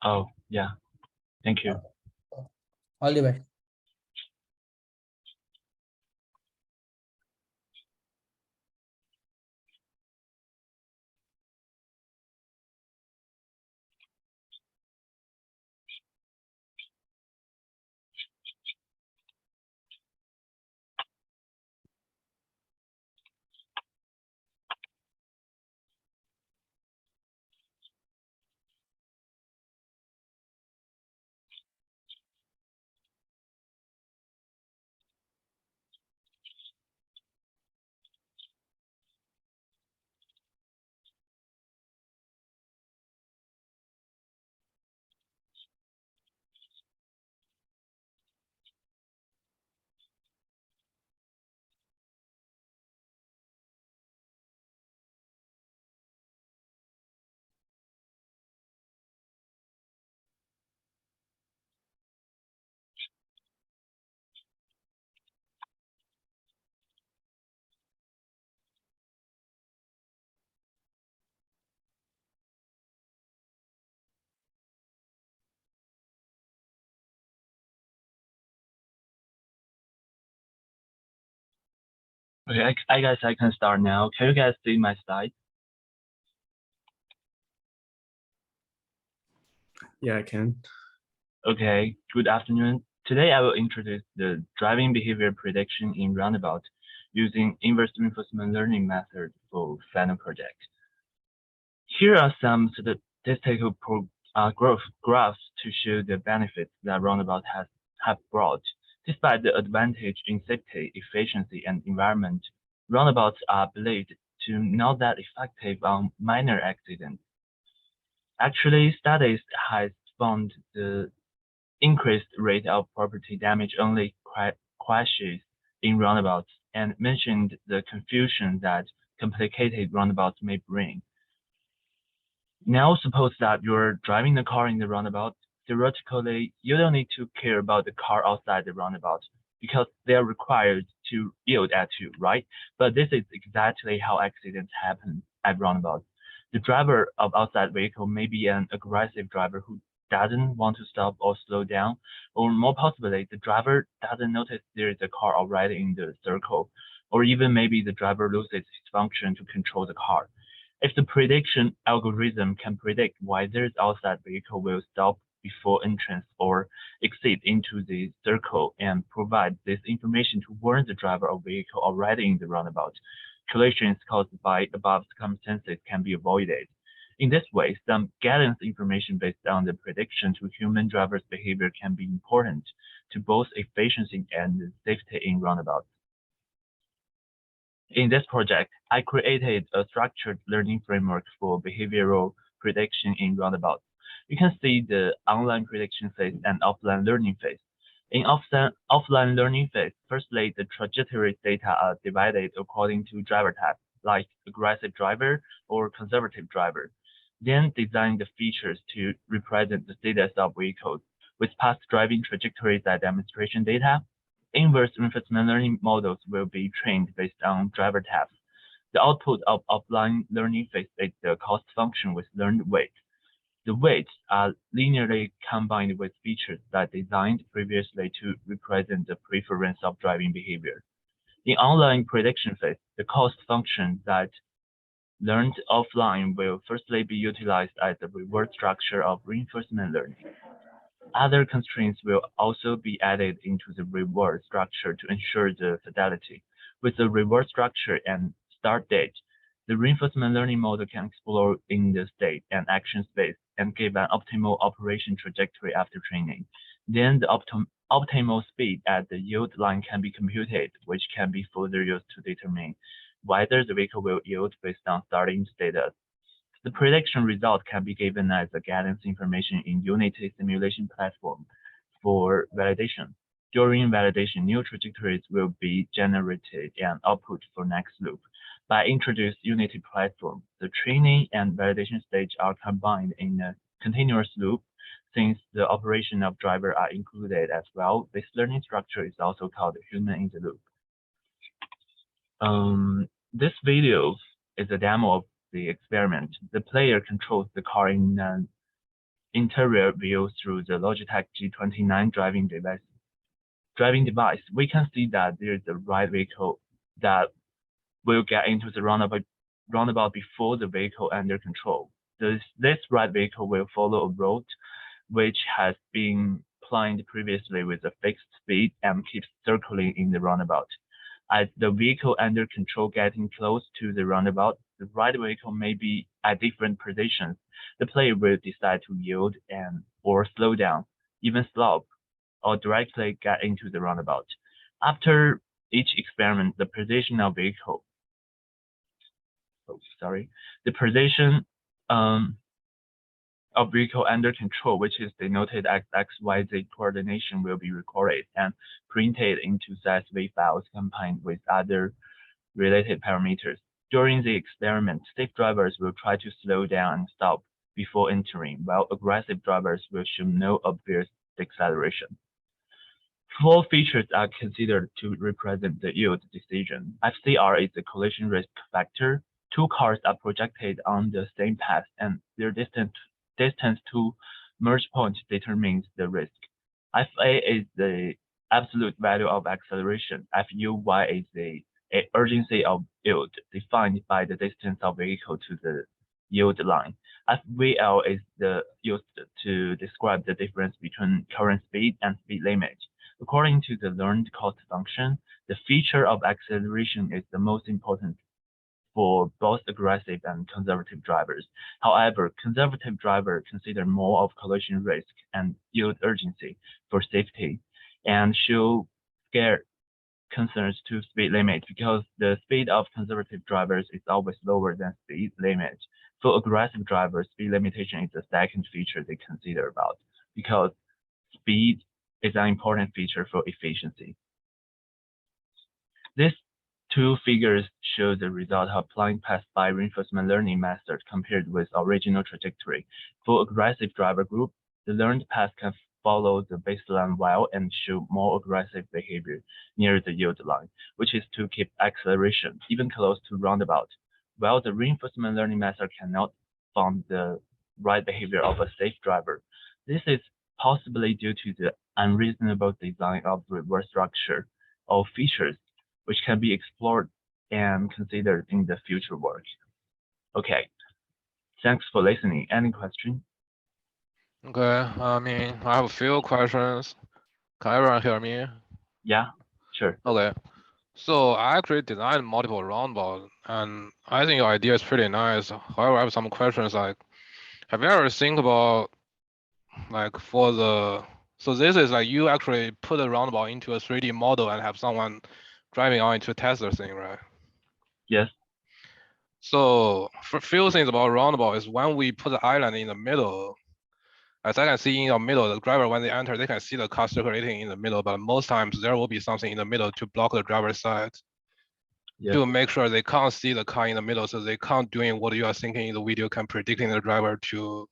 Oh, yeah. Thank you. All the best. Okay, I guess I can start now. Can you guys see my slide? Yeah, I can. Okay, good afternoon. Today I will introduce the driving behavior prediction in roundabout using inverse reinforcement learning method for final project. Here are some statistical graphs to show the benefits that roundabout have brought. Despite the advantage in safety, efficiency, and environment, roundabouts are believed to not that effective on minor accidents. Actually, studies have found the increased rate of property damage only crashes in roundabouts and mentioned the confusion that complicated roundabouts may bring. Now suppose that you're driving the car in the roundabout. Theoretically, you don't need to care about the car outside the roundabout because they are required to yield at you, right? But this is exactly how accidents happen at roundabouts. The driver of outside vehicle may be an aggressive driver who doesn't want to stop or slow down, or more possibly, the driver doesn't notice there is a car already in the circle, or even maybe the driver loses his function to control the car. If the prediction algorithm can predict whether the outside vehicle will stop before entrance or exit into the circle and provide this information to warn the driver of vehicle already in the roundabout, collisions caused by above circumstances can be avoided. In this way, some guidance information based on the prediction to human drivers' behavior can be important to both efficiency and safety in roundabouts. In this project, I created a structured learning framework for behavioral prediction in roundabouts. You can see the online prediction phase and offline learning phase. In offline learning phase, firstly, the trajectory data are divided according to driver type, like aggressive driver or conservative driver. Then design the features to represent the status of vehicles with past driving trajectories as demonstration data. Inverse reinforcement learning models will be trained based on driver types. The output of offline learning phase is the cost function with learned weights. The weights are linearly combined with features that designed previously to represent the preference of driving behavior. In online prediction phase, the cost function that learned offline will firstly be utilized as the reward structure of reinforcement learning. Other constraints will also be added into the reward structure to ensure the fidelity. With the reward structure and start date, the reinforcement learning model can explore in the state and action space and give an optimal operation trajectory after training. Then the optimal speed at the yield line can be computed, which can be further used to determine whether the vehicle will yield based on starting status. The prediction result can be given as a guidance information in Unity simulation platform for validation. During validation, new trajectories will be generated and output for next loop. By introduced Unity platform, the training and validation stage are combined in a continuous loop. Since the operation of driver are included as well, this learning structure is also called human in the loop. This video is a demo of the experiment. The player controls the car in an interior view through the Logitech G29 driving device. We can see that there is a right vehicle that will get into the roundabout before the vehicle under control. This right vehicle will follow a road which has been planned previously with a fixed speed and keeps circling in the roundabout. As the vehicle under control getting close to the roundabout, the right vehicle may be at different positions. The player will decide to yield or slow down, even stop, or directly get into the roundabout. After each experiment, the position of vehicle of vehicle under control, which is denoted as XYZ coordination, will be recorded and printed into CSV files combined with other related parameters. During the experiment, safe drivers will try to slow down and stop before entering, while aggressive drivers will show no obvious deceleration. 4 features are considered to represent the yield decision. FCR is the collision risk factor. 2 cars are projected on the same path, and their distance to merge point determines the risk. FA is the absolute value of acceleration. FUY is the urgency of yield, defined by the distance of vehicle to the yield line. FVL is used to describe the difference between current speed and speed limit. According to the learned cost function, the feature of acceleration is the most important for both aggressive and conservative drivers. However, conservative drivers consider more of collision risk and yield urgency for safety and show scare concerns to speed limit because the speed of conservative drivers is always lower than speed limit. For aggressive drivers, speed limitation is the second feature they consider about because speed is an important feature for efficiency. These 2 figures show the result of applying path-by reinforcement learning method compared with original trajectory. For aggressive driver group, the learned path can follow the baseline well and show more aggressive behavior near the yield line, which is to keep acceleration even close to roundabout, while the reinforcement learning method cannot find the right behavior of a safe driver. This is possibly due to the unreasonable design of reverse structure or features which can be explored and considered in the future work. Okay, thanks for listening. Any question? Okay, I have a few questions. Can everyone hear me? Yeah, sure. Okay, so I actually designed multiple roundabouts, and I think your idea is pretty nice. However, I have some questions like, have you ever think about like so this is like you actually put a roundabout into a 3D model and have someone driving on it to test the thing, right? Yes. So for few things about roundabout is when we put the island in the middle, as I can see in the middle, the driver, when they enter, they can see the car circulating in the middle, but most times there will be something in the middle to block the driver's side. Yes. To make sure they can't see the car in the middle, so they can't doing what you are thinking in the video, can predicting the driver to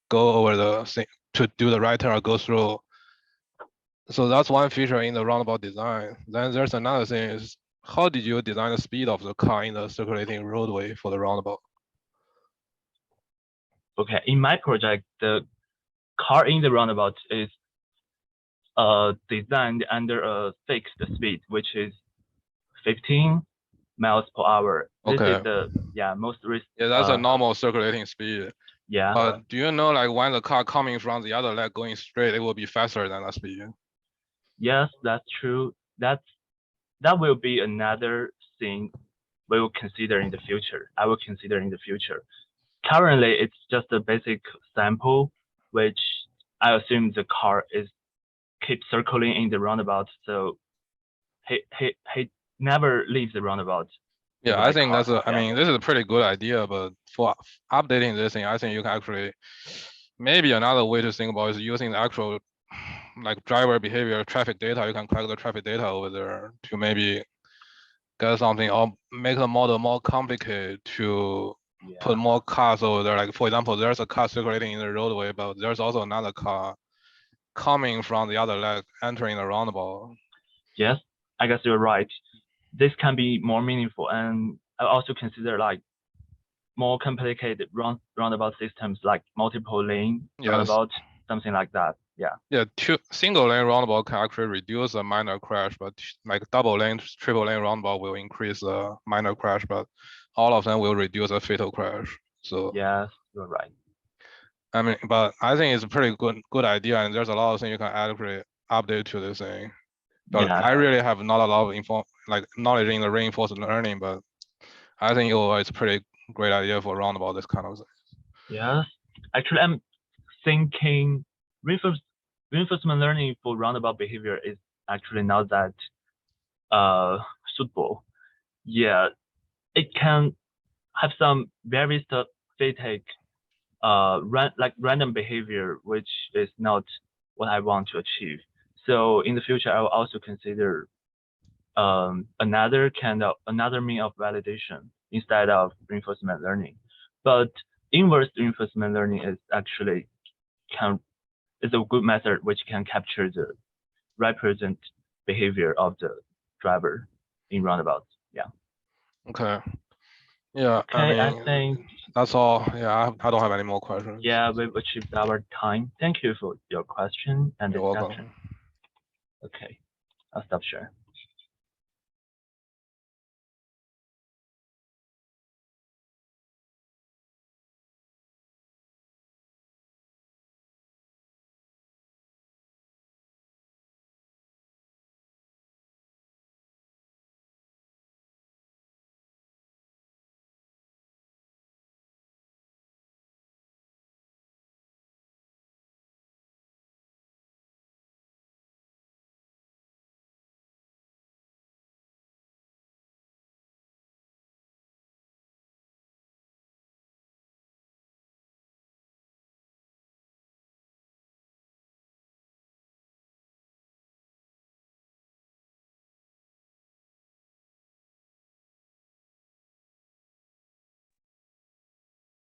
go over the thing, to do the right turn or go through. So that's one feature in the roundabout design. Then there's another thing is, how did you design the speed of the car in the circulating roadway for the roundabout? Okay, in my project, the car in the roundabout is designed under a fixed speed, which is 15 miles per hour. Okay. This is the most risk. Yeah, that's a normal circulating speed. Yeah. But do you know, like when the car coming from the other leg going straight, it will be faster than that speed? Yes, that's true. That will be another thing we will consider in the future. I will consider in the future. Currently, it's just a basic sample, which I assume the car keep circling in the roundabout, so he never leaves the roundabout. Yeah, I think that's I mean, this is a pretty good idea, but for updating this thing, I think you can actually, maybe another way to think about is using the actual like driver behavior, traffic data. You can collect the traffic data over there to maybe get something or make the model more complicated to put more cars over there. Like for example, there's a car circulating in the roadway, but there's also another car coming from the other leg entering the roundabout. Yes, I guess you're right. This can be more meaningful, and I also consider like more complicated roundabout systems like multiple lane Yes. roundabout, something like that. Yeah. Yeah, single lane roundabout can actually reduce the minor crash, but like double lane, triple lane roundabout will increase the minor crash, but all of them will reduce the fatal crash. So Yes, you're right. I mean, but I think it's a pretty good idea, and there's a lot of things you can actually update to this thing. But Yeah. I really have not a lot of knowledge in the reinforced learning, but I think it's a pretty great idea for roundabout this kind of thing. Yes. Actually, I'm thinking reinforcement learning for roundabout behavior is actually not that suitable. Yeah, it can have some very static random behavior, which is not what I want to achieve. So in the future, I will also consider another mean of validation instead of reinforcement learning. But inverse reinforcement learning is actually is a good method which can capture the represent behavior of the driver in roundabouts. Yeah. Okay. Yeah, Okay, I I mean, think that's all. Yeah, I don't have any more questions. yeah, we've achieved our time. Thank you for your question and You're welcome. discussion. Okay, I'll stop sharing.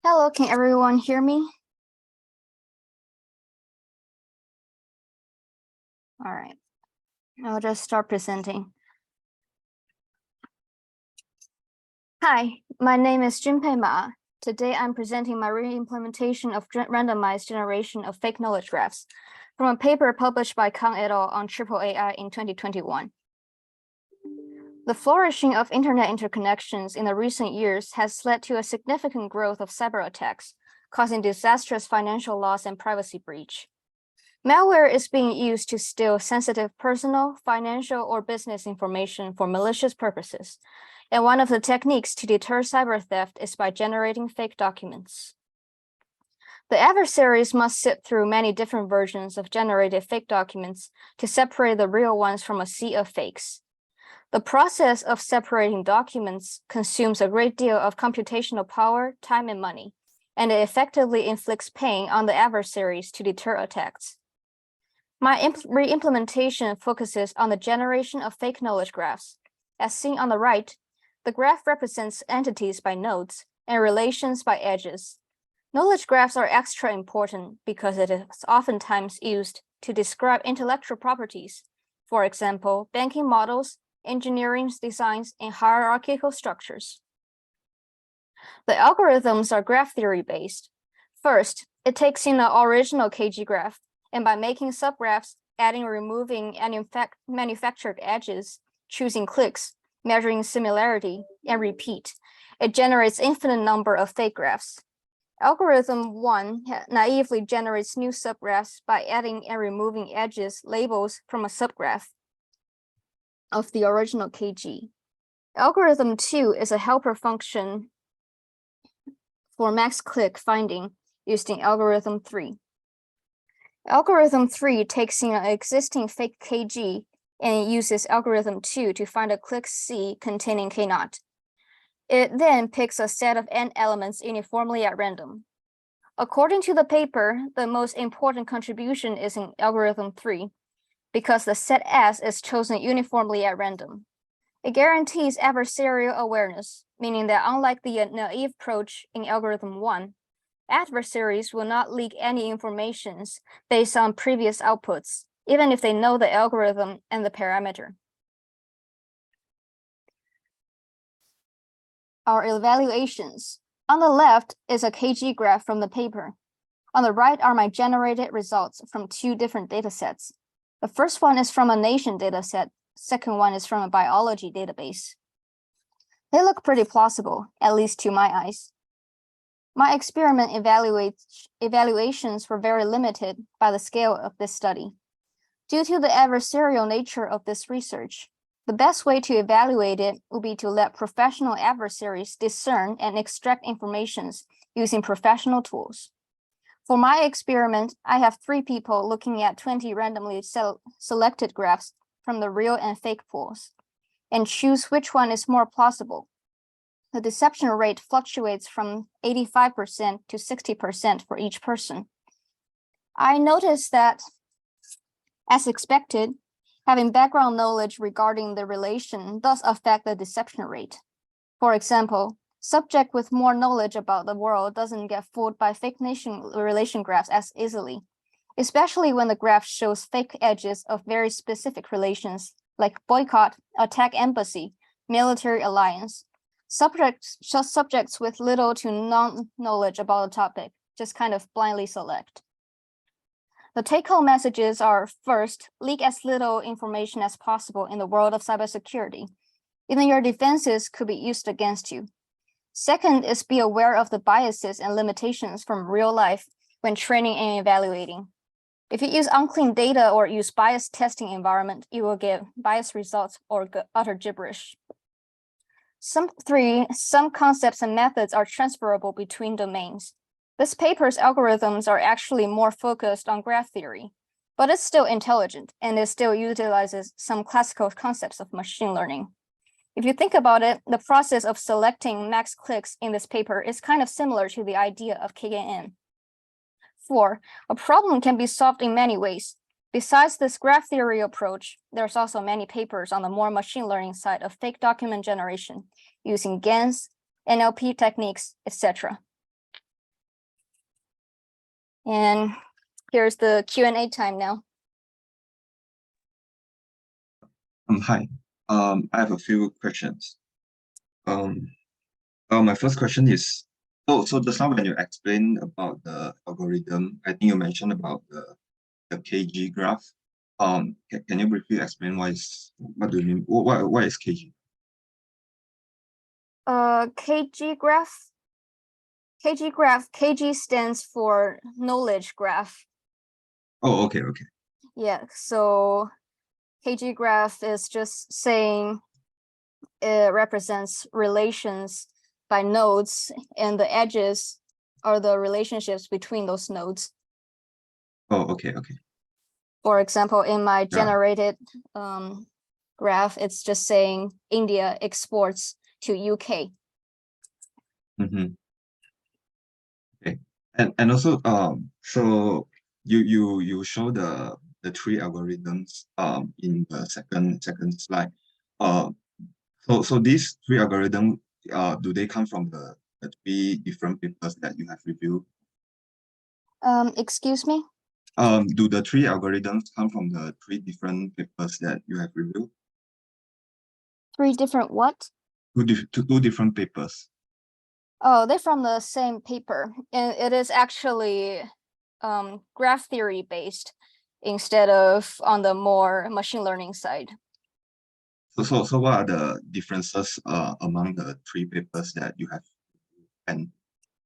Hello, can everyone hear me? All right, I'll just start presenting. Hi, my name is Junpei Ma. Today I'm presenting my re-implementation of randomized generation of fake knowledge graphs from a paper published by Kang et al. On AAAI in 2021. The flourishing of internet interconnections in the recent years has led to a significant growth of cyber attacks, causing disastrous financial loss and privacy breach. Malware is being used to steal sensitive personal, financial, or business information for malicious purposes, and one of the techniques to deter cyber theft is by generating fake documents. The adversaries must sift through many different versions of generated fake documents to separate the real ones from a sea of fakes. The process of separating documents consumes a great deal of computational power, time, and money, and it effectively inflicts pain on the adversaries to deter attacks. My re-implementation focuses on the generation of fake knowledge graphs. As seen on the right, the graph represents entities by nodes and relations by edges. Knowledge graphs are extra important because it is oftentimes used to describe intellectual properties, for example, banking models, engineering designs, and hierarchical structures. The algorithms are graph theory based. First, it takes in the original KG graph, and by making subgraphs, adding or removing manufactured edges, choosing clicks, measuring similarity, and repeat, it generates infinite number of fake graphs. Algorithm 1 naively generates new subgraphs by adding and removing edges labels from a subgraph of the original KG. Algorithm 2 is a helper function for max click finding using algorithm 3. Algorithm 3 takes in an existing fake KG and uses algorithm 2 to find a click C containing K0. It then picks a set of n elements uniformly at random. According to the paper, the most important contribution is in algorithm 3 because the set S is chosen uniformly at random. It guarantees adversarial awareness, meaning that unlike the naive approach in algorithm 1, adversaries will not leak any informations based on previous outputs, even if they know the algorithm and the parameter. Our evaluations. On the left is a KG graph from the paper. On the right are my generated results from 2 different datasets. The first one is from a nation dataset. Second one is from a biology database. They look pretty plausible, at least to my eyes. My experiment evaluations were very limited by the scale of this study. Due to the adversarial nature of this research, the best way to evaluate it would be to let professional adversaries discern and extract information using professional tools. For my experiment, I have 3 people looking at 20 randomly selected graphs from the real and fake pools, and choose which one is more plausible. The deception rate fluctuates from 85% to 60% for each person. I noticed that, as expected, having background knowledge regarding the relation does affect the deception rate. For example, subject with more knowledge about the world doesn't get fooled by fake relation graphs as easily, especially when the graph shows fake edges of very specific relations like boycott, attack embassy, military alliance. Subjects with little to none knowledge about the topic just kind of blindly select. The take-home messages are: first, leak as little information as possible in the world of cybersecurity. Even your defenses could be used against you. Second is be aware of the biases and limitations from real life when training and evaluating. If you use unclean data or use biased testing environment, you will get biased results or utter gibberish. Some concepts and methods are transferable between domains. This paper's algorithms are actually more focused on graph theory, but it's still intelligent and it still utilizes some classical concepts of machine learning. If you think about it, the process of selecting max clicks in this paper is kind of similar to the idea of KNN. 4, a problem can be solved in many ways. Besides this graph theory approach, there's also many papers on the more machine learning side of fake document generation using GANs, NLP techniques, etc. And here's the Q&A time now. Hi. I have a few questions. My first question is, so just now when you explained about the algorithm, I think you mentioned about the KG graph. Can you briefly explain what do you mean? What is KG? KG stands for knowledge graph. Oh, okay. Yeah, so KG graph is just saying it represents relations by nodes, and the edges are the relationships between those nodes. Oh, okay. For example, in my generated graph, it's just saying India exports to UK. Okay. And also so you show the 3 algorithms in the second slide. So these 3 algorithms, do they come from the 3 different papers that you have reviewed? Excuse me? Do the 3 algorithms come from the 3 different papers that you have reviewed? 3 different what? 2 different papers. Oh, they're from the same paper, and it is actually graph theory based instead of on the more machine learning side. So what are the differences among the 3 papers that you have, and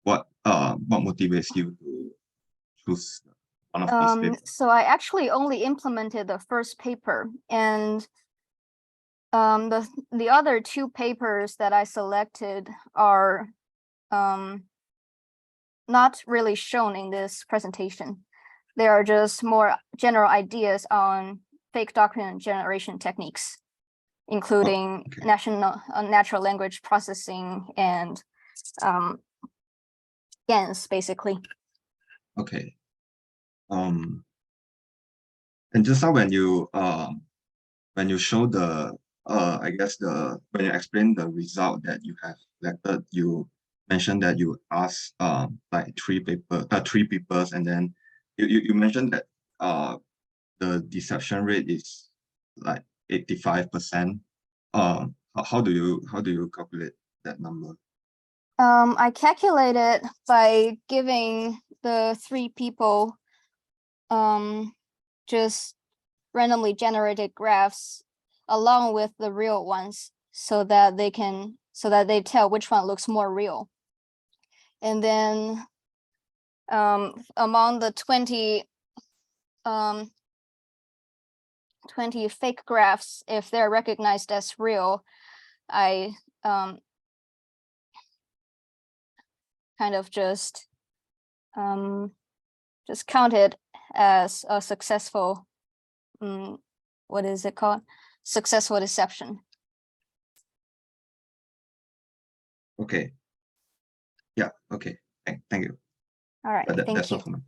what motivates you to choose one of these papers? So I actually only implemented the first paper, and the other 2 papers that I selected are not really shown in this presentation. They are just more general ideas on fake document generation techniques, including natural language processing and GANs, basically. Okay. And just now when you show the I guess when you explain the result that you have selected, you mentioned that you asked like 3 papers, and then you mentioned that the deception rate is like 85%. How do you calculate that number? I calculated by giving the 3 people just randomly generated graphs along with the real ones so that they tell which one looks more real. And then among the 20 fake graphs, if they're recognized as real, I kind of just count it as a successful, what is it called? Successful deception. Okay. Yeah, okay. Thank you. All right, thank That's all you. for me.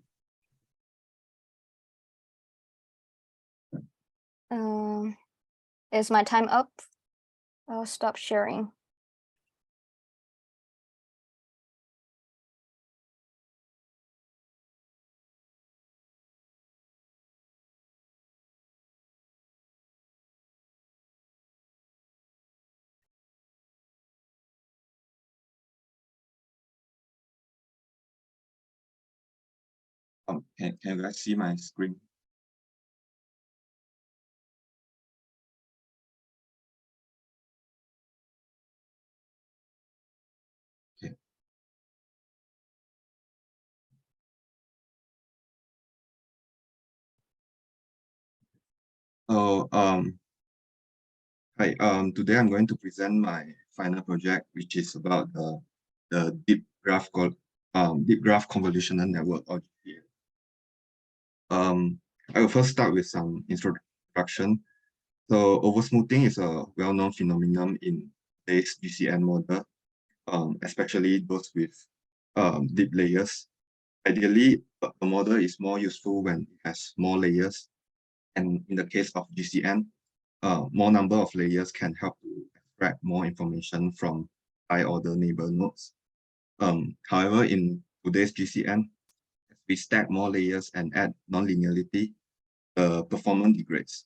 Is my time up? I'll stop sharing. Can you guys see my screen? Okay. So hi, today I'm going to present my final project, which is about the deep graph convolutional network, or GGN. I will first start with some introduction. So oversmoothing is a well-known phenomenon in today's GCN model, especially those with deep layers. Ideally, a model is more useful when it has more layers. And in the case of GCN, more number of layers can help to extract more information from high-order neighbor nodes. However, in today's GCN, as we stack more layers and add non-linearity, the performance degrades.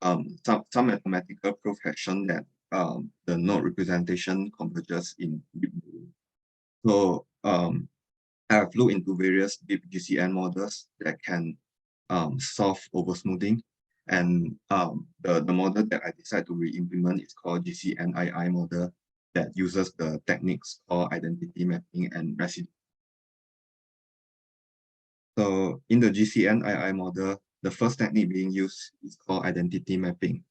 Some mathematical proof has shown that the node representation converges in deep layering. So I have looked into various deep GCN models that can solve oversmoothing. And the model that I decided to re-implement is called GCNII model that uses the techniques called identity mapping and residue. So in the GCNII model, the first technique being used is called identity mapping.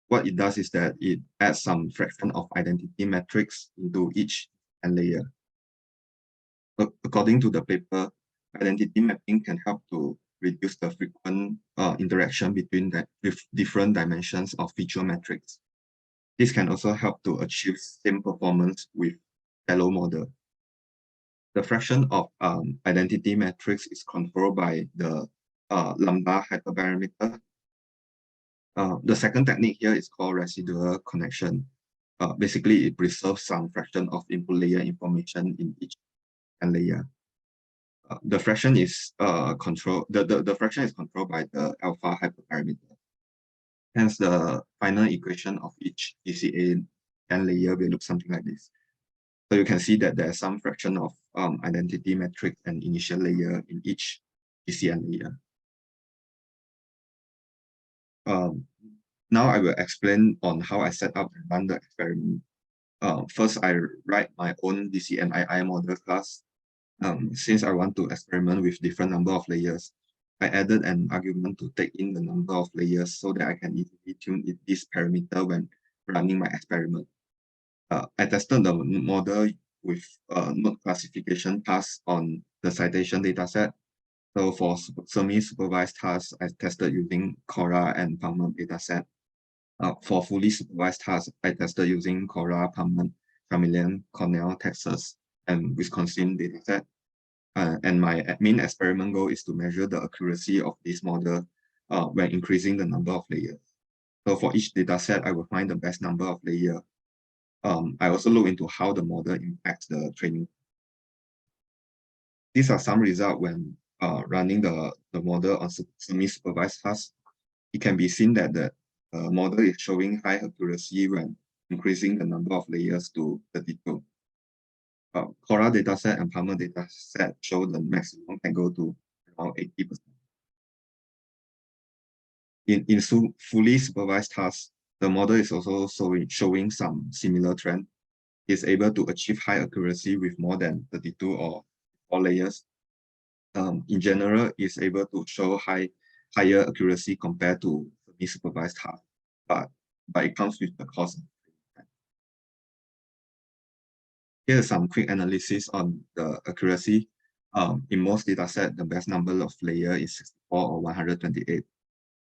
What it does is that it adds some fraction of identity matrix into each layer. According to the paper, identity mapping can help to reduce the frequent interaction between different dimensions of feature matrix. This can also help to achieve same performance with shallow model. The fraction of identity matrix is controlled by the lambda hyperparameter. The second technique here is called residual connection. Basically, it preserves some fraction of input layer information in each layer. The fraction is controlled. The fraction is controlled by the alpha hyperparameter. Hence, the final equation of each GCA n layer will look something like this. So you can see that there's some fraction of identity matrix and initial layer in each GCN layer. Now I will explain on how I set up and run the experiment. First, I write my own GCNII model class. Since I want to experiment with different number of layers, I added an argument to take in the number of layers so that I can easily tune this parameter when running my experiment. I tested the model with node classification tasks on the citation dataset. So for semi-supervised tasks, I tested using Cora and Palmer dataset. For fully supervised tasks, I tested using Cora, Palmer, Chameleon, Cornell, Texas, and Wisconsin dataset. And my main experiment goal is to measure the accuracy of this model when increasing the number of layers. So for each dataset, I will find the best number of layers. I also look into how the model impacts the training. These are some results when running the model on semi-supervised tasks. It can be seen that the model is showing high accuracy when increasing the number of layers to 32. Cora dataset and Palmer dataset show the maximum can go to around 80%. In fully supervised tasks, the model is also showing some similar trend. It's able to achieve high accuracy with more than 32 or 4 layers. In general, it's able to show higher accuracy compared to semi-supervised tasks, but it comes with the cost. Here's some quick analysis on the accuracy. In most datasets, the best number of layers is 64 or 128.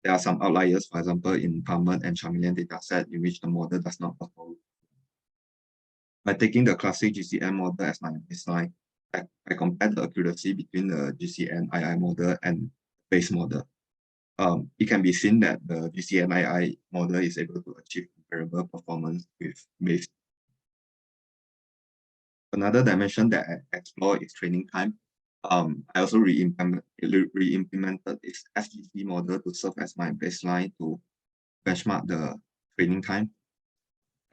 There are some outliers, for example, in Palmer and Chameleon dataset, in which the model does not perform. By taking the classic GCN model as my baseline, I compare the accuracy between the GCN-II model and base model. It can be seen that the GCN-II model is able to achieve comparable performance with base. Another dimension that I explore is training time. I also re-implemented this SGC model to serve as my baseline to benchmark the training time.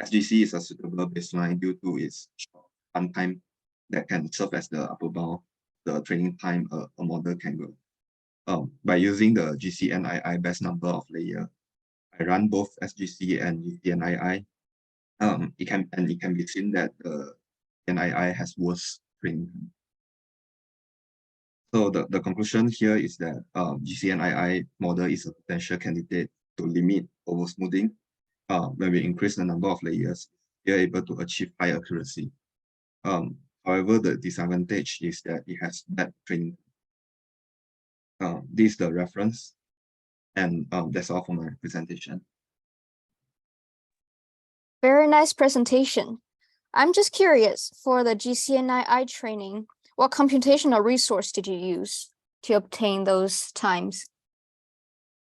SGC is a suitable baseline due to its short runtime that can serve as the upper bound, the training time a model can go. By using the GCN-II best number of layer, I run both SGC and GCN-II. It can be seen that the GCN-II has worse training time. So the conclusion here is that GCN-II model is a potential candidate to limit oversmoothing. When we increase the number of layers, we are able to achieve high accuracy. However, the disadvantage is that it has bad training. This is the reference, and that's all for my presentation. Very nice presentation. I'm just curious, for the GCN-II training, what computational resource did you use to obtain those times?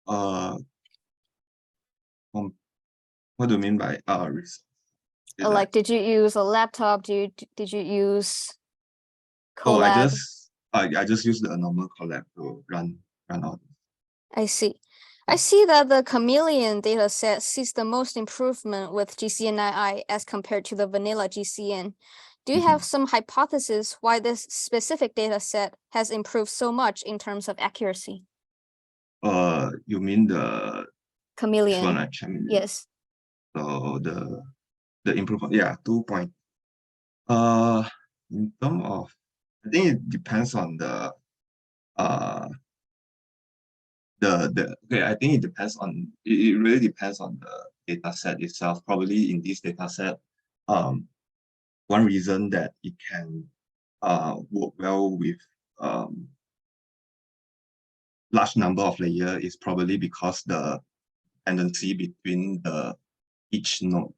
What do you mean by resource? Like, did you use a laptop? Did you use Oh, Colab? I just use the normal Colab to run all this. I see. I see that the Chameleon dataset sees the most improvement with GCN-II as compared to the vanilla GCN. Do you have some hypothesis why this specific dataset has improved so much in terms of accuracy? You mean the Chameleon. this one, right? Chameleon. Yes. So the improvement, yeah, 2 point. In terms of, I think it depends on the okay, I think it depends on it really depends on the data set itself. Probably in this data set, one reason that it can work well with large number of layers is probably because the dependency between each node,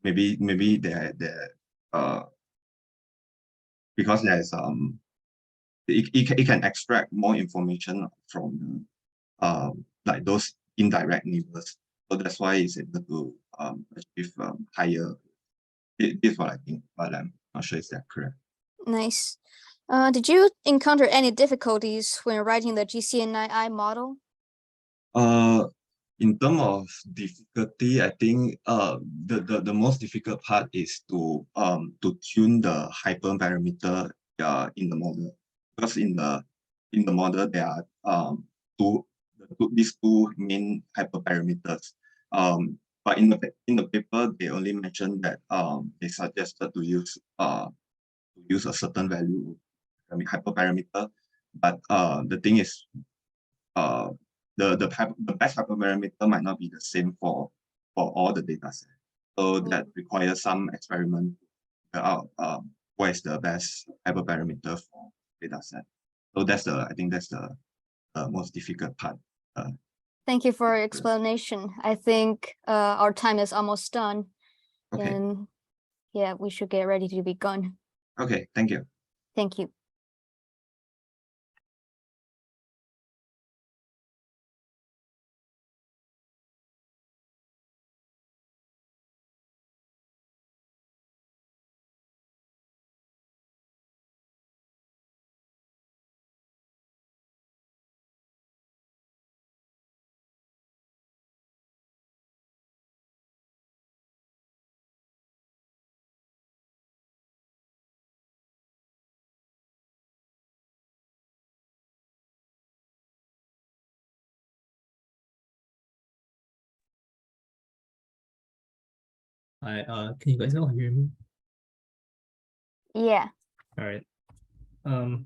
maybe there because there's it can extract more information from like those indirect neighbors. So that's why it's able to achieve higher. This is what I think, but I'm not sure if that's correct. Nice. Did you encounter any difficulties when writing the GCN-II model? In terms of difficulty, I think the most difficult part is to tune the hyperparameter in the model, because in the model there are these two main hyperparameters. But in the paper they only mentioned that they suggested to use a certain value, I mean hyperparameter. But the thing is, the best hyperparameter might not be the same for all the data sets. So that requires some experiment to figure out what is the best hyperparameter for data set. So I think that's the most difficult part. Thank you for your explanation. I think our time is almost done. Okay. And yeah, we should get ready to be gone. Okay, thank you. Thank you. Hi, can you guys all hear me? Yeah. All right. All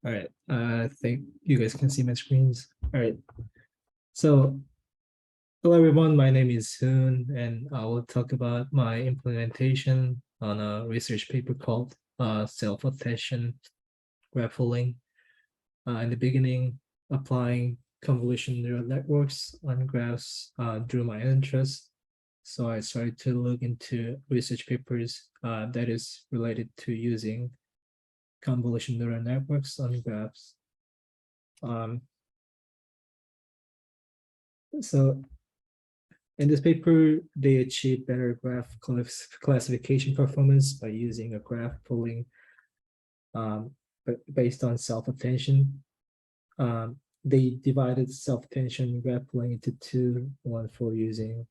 right. I think you guys can see my screens. All right. So, hello everyone. My name is Soon, and I will talk about my implementation on a research paper called self-attention graph pooling. In the beginning, applying convolution neural networks on graphs drew my interest. So I started to look into research papers that is related to using convolution neural networks on graphs. So in this paper, they achieved better graph classification performance by using a graph pooling based on self-attention. They divided self-attention graph pooling into two, one for using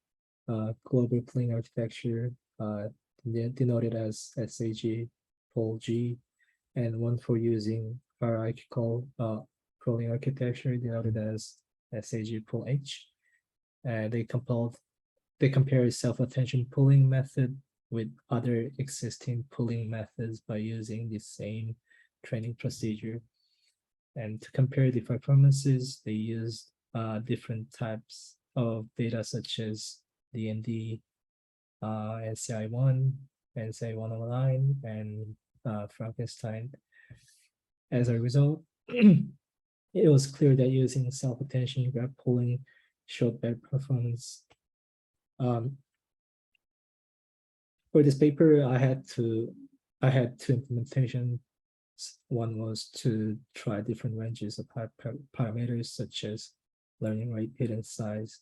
global pooling architecture, denoted as SAG pool G, and one for using hierarchical pooling architecture, denoted as SAG pool H. And they compared self-attention pooling method with other existing pooling methods by using the same training procedure. And to compare the performances, they used different types of data such as DND, NCI1, NCI109, and Frankenstein. As a result, it was clear that using self-attention graph pooling showed better performance. For this paper, I had two implementations. One was to try different ranges of parameters such as learning rate, hidden size,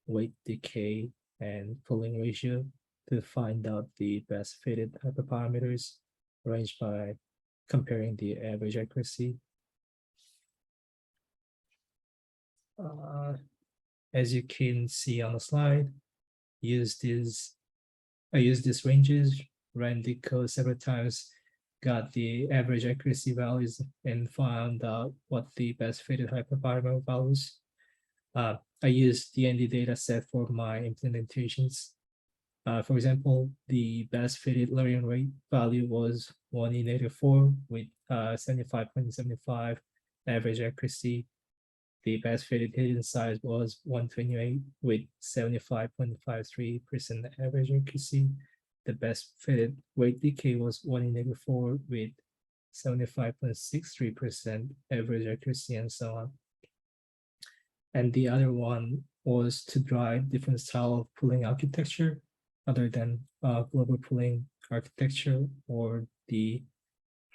weight decay, and pooling ratio to find out the best fitted hyperparameters ranged by comparing the average accuracy. As you can see on the slide, I used these ranges, ran the code several times, got the average accuracy values, and found out what the best fitted hyperparameter values. I used the ND data set for my implementations. For example, the best fitted learning rate value was 1 in 84 with 75.75 average accuracy. The best fitted hidden size was 128 with 75.53% average accuracy. The best fitted weight decay was 1 in 84 with 75.63% average accuracy, and so on. And the other one was to drive different style of pooling architecture other than global pooling architecture or the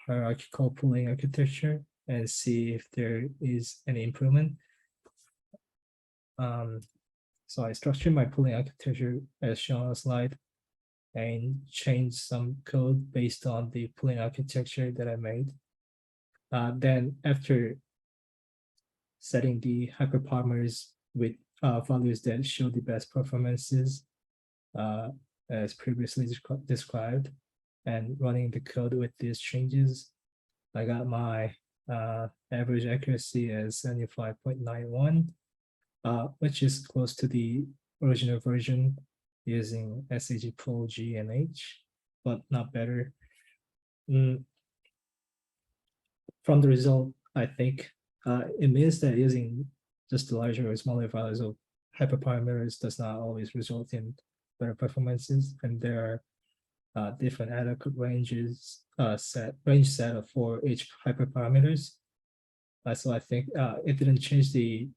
hierarchical pooling architecture, and see if there is any improvement. So I structured my pooling architecture as shown on the slide and changed some code based on the pooling architecture that I made. Then after setting the hyperparameters with values that show the best performances as previously described, and running the code with these changes, I got my average accuracy as 75.91, which is close to the original version using SAG pool G and H, but not better. From the result, I think it means that using just the larger or smaller values of hyperparameters does not always result in better performances, and there are different adequate ranges range set for each hyperparameters. So I think it didn't change the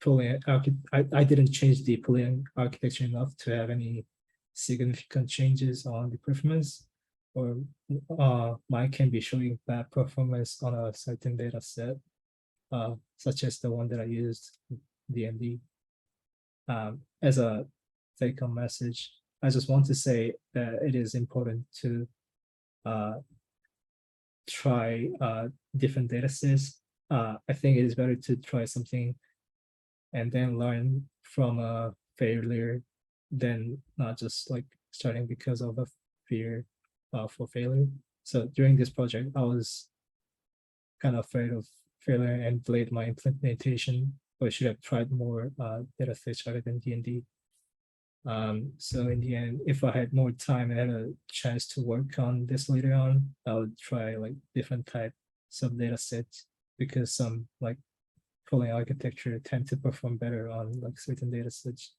pooling. I didn't change the pooling architecture enough to have any significant changes on the performance, or mine can be showing bad performance on a certain data set, such as the one that I used, DMD. As a take-home message, I just want to say that it is important to try different data sets. I think it is better to try something and then learn from a failure than not just like starting because of a fear for failure. So during this project, I was kind of afraid of failure and delayed my implementation, or should have tried more data sets other than DND. So in the end, if I had more time and had a chance to work on this later on, I would try like different types of data sets, because some like pooling architecture tend to perform better on like certain data sets.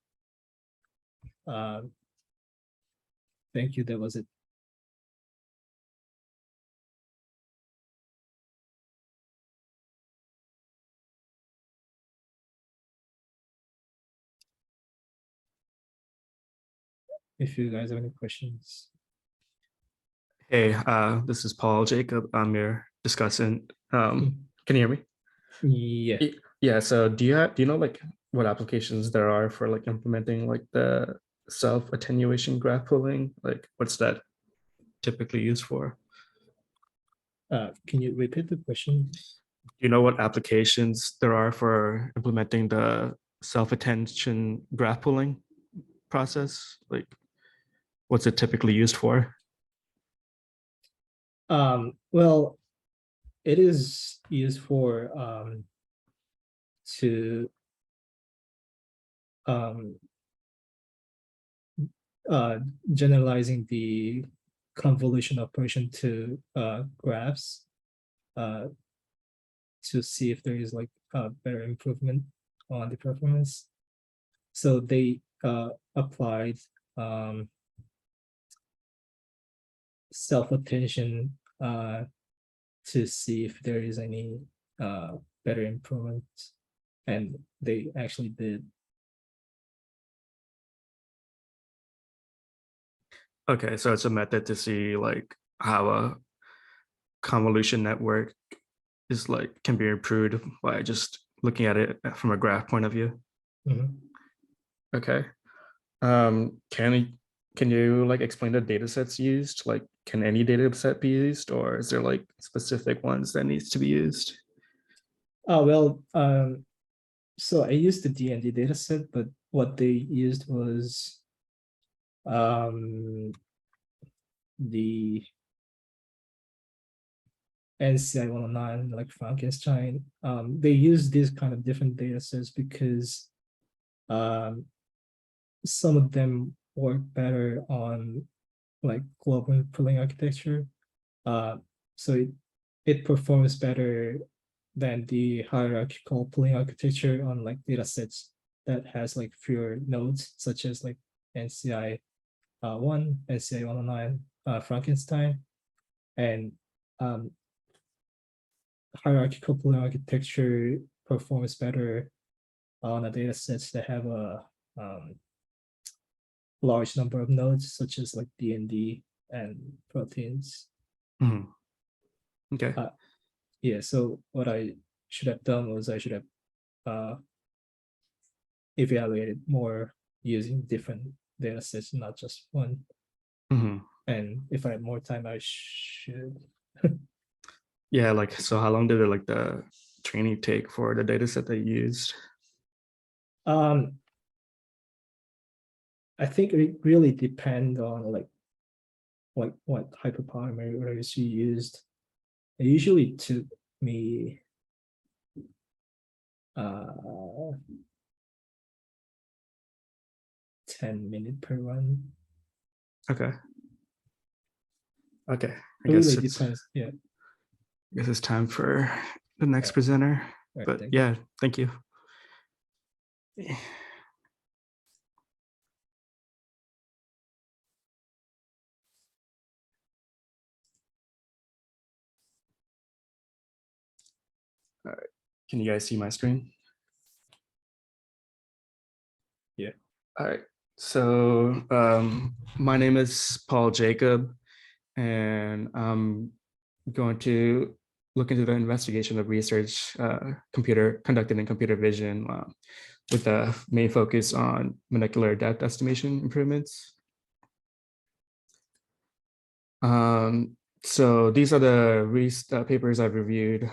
Thank you. That was it. If you guys have any questions. Hey, this is Paul Jacob. I'm your discussant. Can you hear me? Yeah. Yeah. So do you know like what applications there are for like implementing like the self-attenuation graph pooling? Like what's that typically used for? Can you repeat the question? Do you know what applications there are for implementing the self-attention graph pooling process? Like what's it typically used for? Well, it is used for to generalizing the convolution operation to graphs to see if there is like a better improvement on the performance. So they applied self-attention to see if there is any better improvement, and they actually did. Okay, so it's a method to see like how a convolution network is like can be improved by just looking at it from a graph point of view. Mhm. Okay. Can you like explain the data sets used? Like, can any data set be used, or is there like specific ones that needs to be used? Oh, well, so I used the D&D data set, but what they used was the NCI 109, like Frankenstein. They use these kind of different data sets because some of them work better on like global pooling architecture. So it performs better than the hierarchical pooling architecture on like data sets that has like fewer nodes, such as like NCI 1, NCI 109, Frankenstein, and hierarchical pooling architecture performs better on the data sets that have a large number of nodes, such as like D&D and proteins. Mhm. Okay. Yeah, so what I should have done was I should have evaluated more using different data sets, not just one. Mhm. And if I had more time, I should. Yeah, like so how long did it like the training take for the data set that you used? I think it really depends on like what hyperparameters you used. It usually took me 10 minutes per run. Okay. Okay. I It guess really it's depends. Yeah. I guess it's time for the next Right. presenter. Right, But thank you. yeah, thank you. All right. Can you guys see my screen? Yeah. All right. So my name is Paul Jacob, and I'm going to look into the investigation of research conducted in computer vision with a main focus on molecular depth estimation improvements. So these are the papers I've reviewed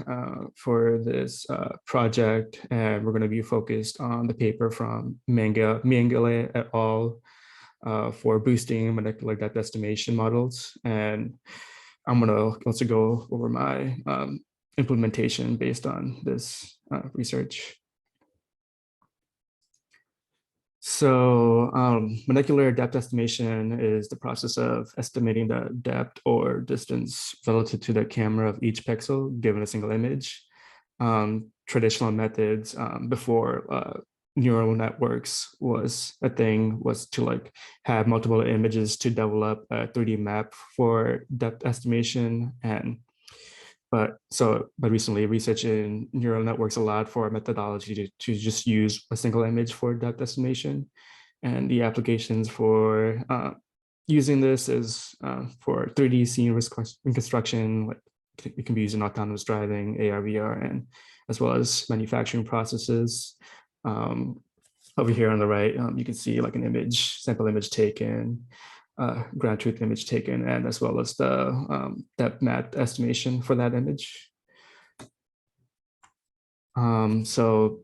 for this project, and we're going to be focused on the paper from Mengele et al. For boosting molecular depth estimation models. And I'm going to also go over my implementation based on this research. So molecular depth estimation is the process of estimating the depth or distance relative to the camera of each pixel given a single image. Traditional methods before neural networks was a thing was to like have multiple images to develop a 3D map for depth estimation. But recently research in neural networks allowed for a methodology to just use a single image for depth estimation. And the applications for using this is for 3D scene reconstruction, like it can be used in autonomous driving, AR, VR, and as well as manufacturing processes. Over here on the right, you can see like an image, sample image taken, ground truth image taken, and as well as the depth map estimation for that image. So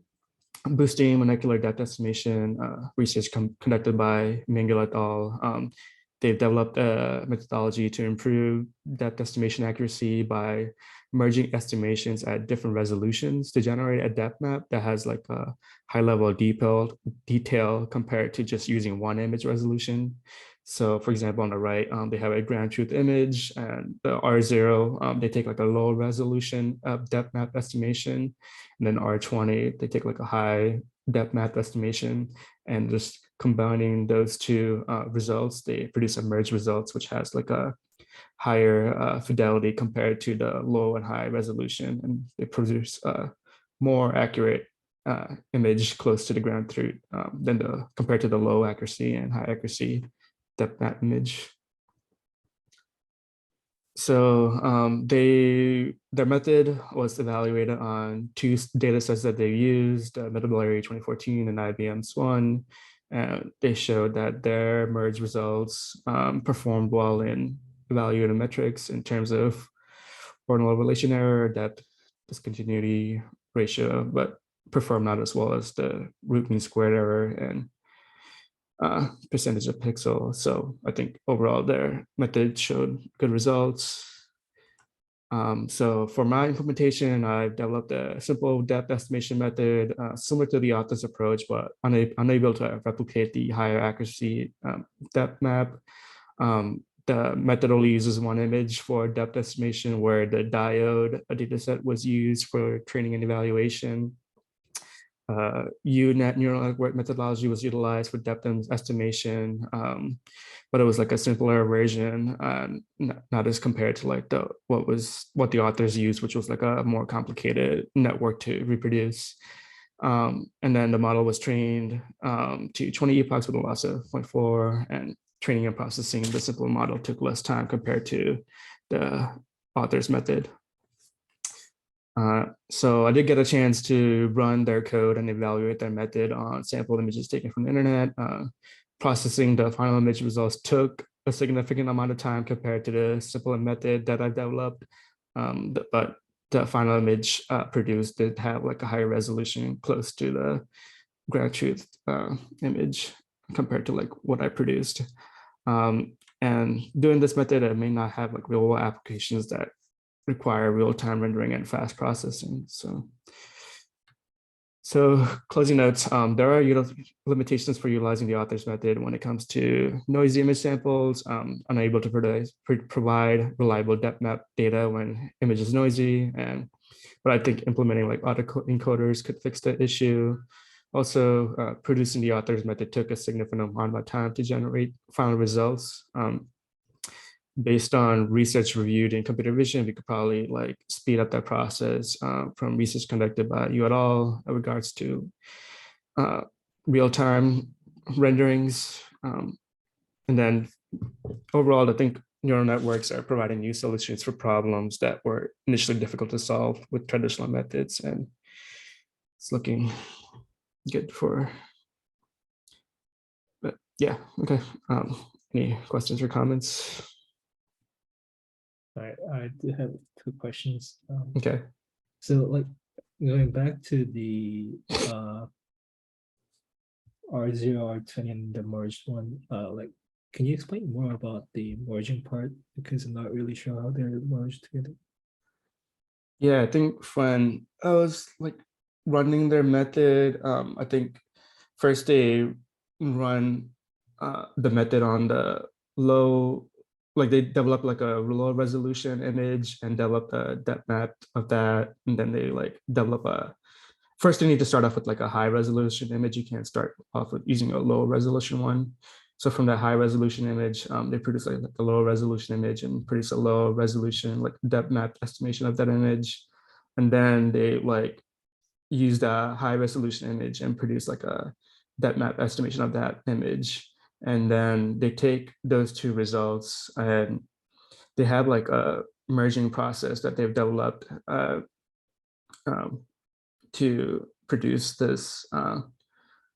boosting molecular depth estimation research conducted by Mengele et al. They've developed a methodology to improve depth estimation accuracy by merging estimations at different resolutions to generate a depth map that has like a high level of detail compared to just using one image resolution. So for example, on the right, they have a ground truth image, and the R0, they take like a low resolution depth map estimation. And then R20, they take like a high depth map estimation, and just combining those two results, they produce a merge results, which has like a higher fidelity compared to the low and high resolution. And they produce a more accurate image close to the ground truth than compared to the low accuracy and high accuracy depth map image. So their method was evaluated on two data sets that they used, Metabulary 2014 and IBM Swan. And they showed that their merge results performed well in evaluating metrics in terms of ordinal relation error, depth, discontinuity ratio, but performed not as well as the root mean squared error and percentage of pixel. So I think overall their method showed good results. So for my implementation, I've developed a simple depth estimation method similar to the author's approach, but unable to replicate the higher accuracy depth map. The method only uses one image for depth estimation, where the diode dataset was used for training and evaluation. UNet neural network methodology was utilized for depth estimation, but it was like a simpler version, not as compared to like what the authors used, which was like a more complicated network to reproduce. And then the model was trained to 20 epochs with a loss of 0.4, and training and processing the simple model took less time compared to the author's method. So I did get a chance to run their code and evaluate their method on sample images taken from the internet. Processing the final image results took a significant amount of time compared to the simple method that I developed. But the final image produced did have like a higher resolution close to the ground truth image compared to like what I produced. And doing this method, I may not have like real world applications that require real-time rendering and fast processing. So closing notes, there are limitations for utilizing the author's method when it comes to noisy image samples, unable to provide reliable depth map data when image is noisy. But I think implementing like autoencoders could fix the issue. Also, producing the author's method took a significant amount of time to generate final results. Based on research reviewed in computer vision, we could probably like speed up that process from research conducted by you et al. In regards to real-time renderings. And then overall, I think neural networks are providing new solutions for problems that were initially difficult to solve with traditional methods, and it's looking good for, but yeah, okay. Any questions or comments? All right, I do have two questions. Okay. So like going back to the R0, R20 and the merged one, like can you explain more about the merging part? Because I'm not really sure how they're merged together. Yeah, I think when I was like running their method, I think first they run the method on the low, like they develop like a low resolution image and develop a depth map of that. And then they like develop first you need to start off with like a high resolution image. You can't start off with using a low resolution one. So from that high resolution image, they produce like a low resolution image and produce a low resolution like depth map estimation of that image. And then they like use the high resolution image and produce like a depth map estimation of that image. And then they take those two results and they have like a merging process that they've developed to produce this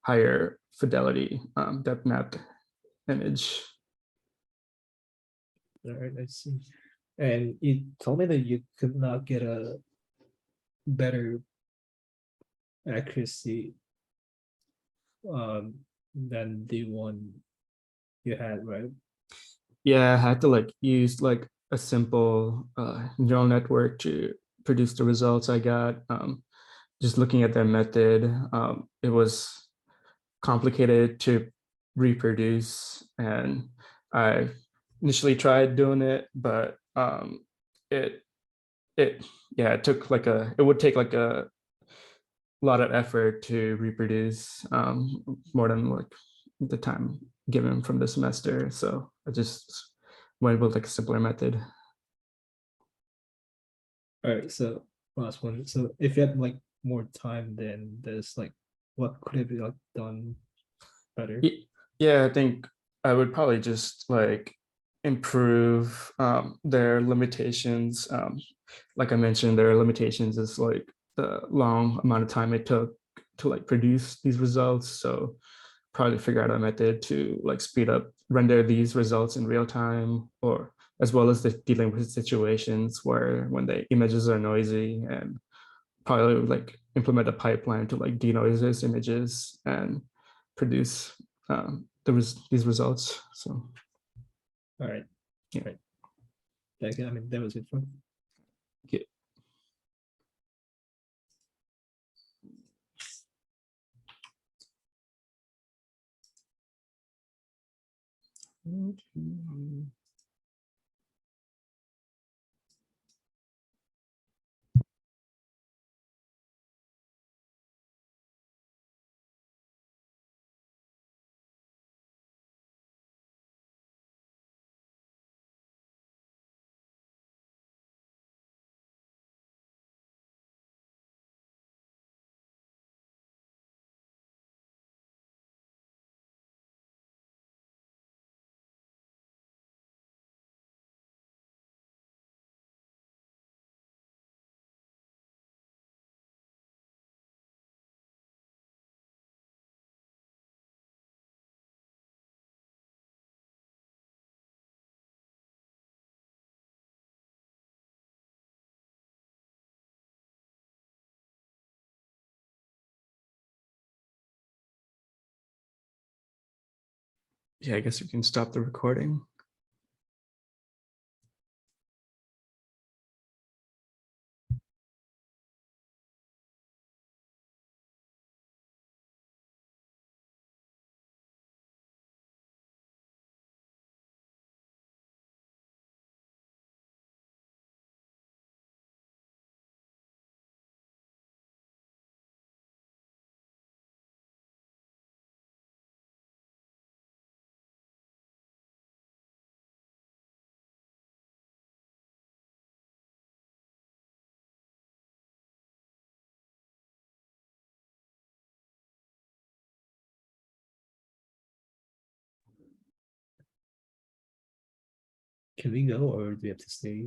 higher fidelity depth map image. All right, I see. And you told me that you could not get a better accuracy than the one you had, right? Yeah, I had to like use like a simple neural network to produce the results I got. Just looking at their method, it was complicated to reproduce, and I initially tried doing it, but it yeah, it took like it would take like a lot of effort to reproduce, more than like the time given from the semester. So I just went with like a simpler method. All right, so last one. So if you had like more time than this, like what could have been like done better? Yeah, I think I would probably just like improve their limitations. Like I mentioned, their limitations is like the long amount of time it took to like produce these results. So probably figure out a method to like speed up, render these results in real time, or as well as the dealing with situations where when the images are noisy, and probably like implement a pipeline to like denoise those images and produce these results. So, All right, yeah. right. I mean, that was it for. Yeah. Yeah, I guess you can stop the recording. Can we go, or do we have to stay?